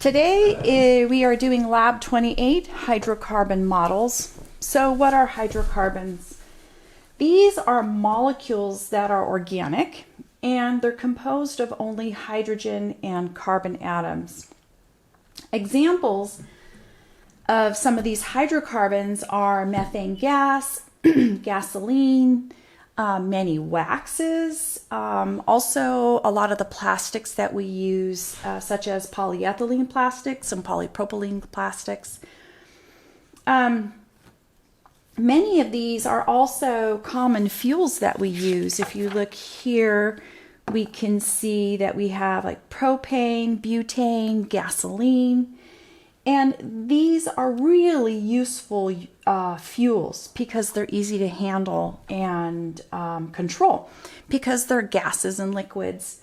Today we are doing Lab 28 hydrocarbon models. So what are hydrocarbons? These are molecules that are organic and they're composed of only hydrogen and carbon atoms. Examples of some of these hydrocarbons are methane gas, gasoline, many waxes, also a lot of the plastics that we use, such as polyethylene plastics and polypropylene plastics. Many of these are also common fuels that we use. If you look here, we can see that we have like propane, butane, gasoline. And these are really useful fuels because they're easy to handle and control because they're gases and liquids.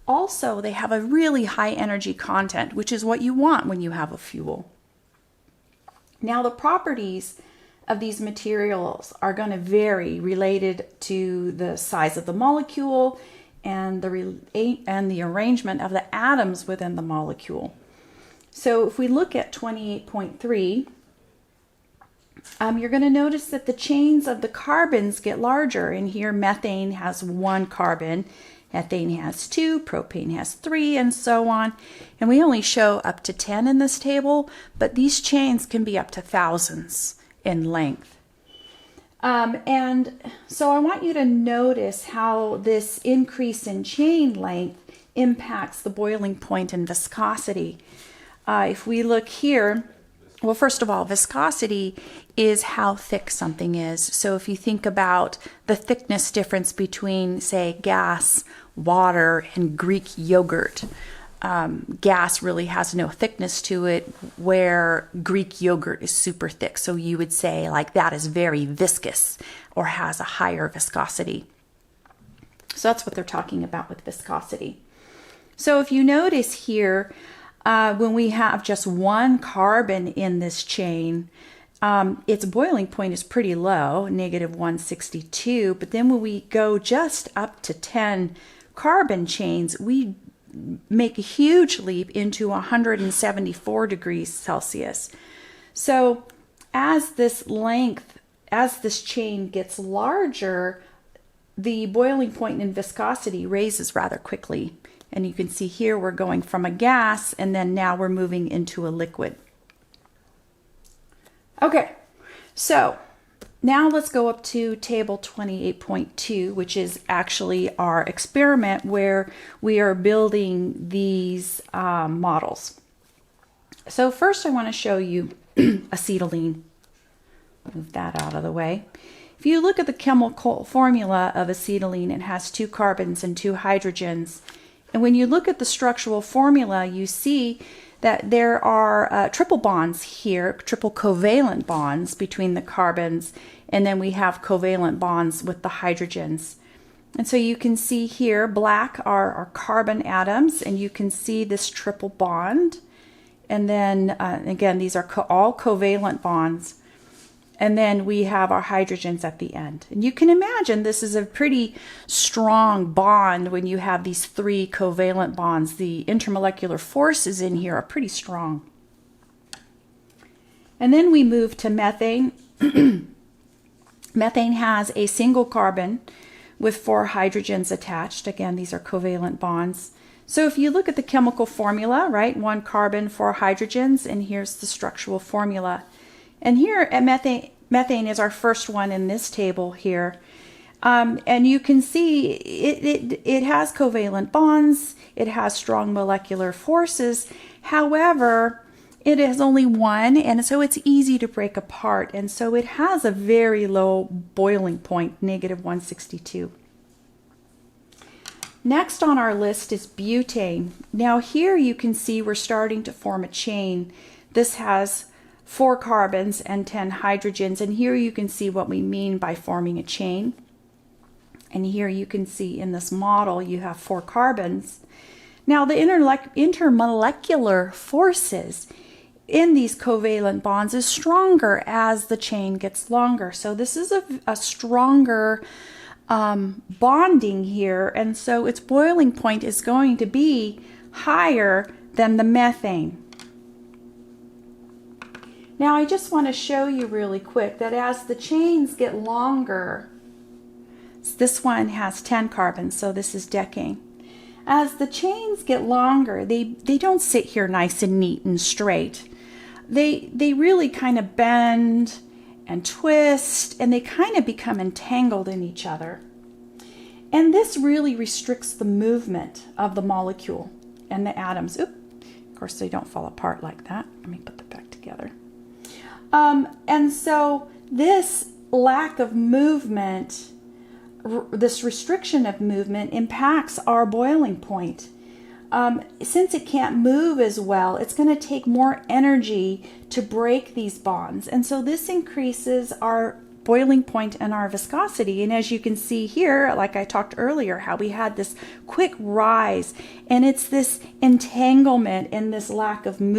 Also, they have a really high energy content, which is what you want when you have a fuel. Now, the properties of these materials are going to vary related to the size of the molecule and the arrangement of the atoms within the molecule. So if we look at 28.3, you're going to notice that the chains of the carbons get larger. And here methane has 1 carbon, ethane has 2, propane has 3, and so on. And we only show up to 10 in this table, but these chains can be up to thousands in length. And so I want you to notice how this increase in chain length impacts the boiling point and viscosity. If we look here, well, first of all, viscosity is how thick something is. So if you think about the thickness difference between, say, gas, water, and Greek yogurt, gas really has no thickness to it, where Greek yogurt is super thick. So you would say like that is very viscous or has a higher viscosity. So that's what they're talking about with viscosity. So if you notice here, when we have just 1 carbon in this chain, its boiling point is pretty low, -162. But then when we go just up to 10 carbon chains, we make a huge leap into 174 degrees Celsius. So as this chain gets larger, the boiling point and viscosity raises rather quickly. And you can see here we're going from a gas and then now we're moving into a liquid. Okay, so now let's go up to table 28.2, which is actually our experiment where we are building these models. So first I want to show you acetylene. Move that out of the way. If you look at the chemical formula of acetylene, it has 2 carbons and 2 hydrogens. And when you look at the structural formula, you see that there are triple bonds here, triple covalent bonds between the carbons, and then we have covalent bonds with the hydrogens. And so you can see here, black are our carbon atoms, and you can see this triple bond. And then, again, these are all covalent bonds. And then we have our hydrogens at the end. And you can imagine this is a pretty strong bond when you have these 3 covalent bonds. The intermolecular forces in here are pretty strong. And then we move to methane. Methane has a single carbon with 4 hydrogens attached. Again, these are covalent bonds. So if you look at the chemical formula, right, 1 carbon, 4 hydrogens, and here's the structural formula. And here at methane is our first one in this table here. And you can see it has covalent bonds, it has strong molecular forces. However, it has only 1, and so it's easy to break apart. And so it has a very low boiling point, -162. Next on our list is butane. Now here you can see we're starting to form a chain. This has 4 carbons and 10 hydrogens, and here you can see what we mean by forming a chain. And here you can see in this model you have 4 carbons. Now the intermolecular forces in these covalent bonds is stronger as the chain gets longer. So this is a stronger bonding here, and so its boiling point is going to be higher than the methane. Now I just want to show you really quick that as the chains get longer, this one has 10 carbons, so this is decane. As the chains get longer, they don't sit here nice and neat and straight. They really kind of bend and twist, and they kind of become entangled in each other. And this really restricts the movement of the molecule and the atoms. Oop. Of course, they don't fall apart like that. Let me put them back together. And so this lack of movement, this restriction of movement, impacts our boiling point. Since it can't move as well, it's going to take more energy to break these bonds. And so this increases our boiling point and our viscosity. And as you can see here, like I talked earlier, how we had this quick rise, and it's this entanglement and this lack of movement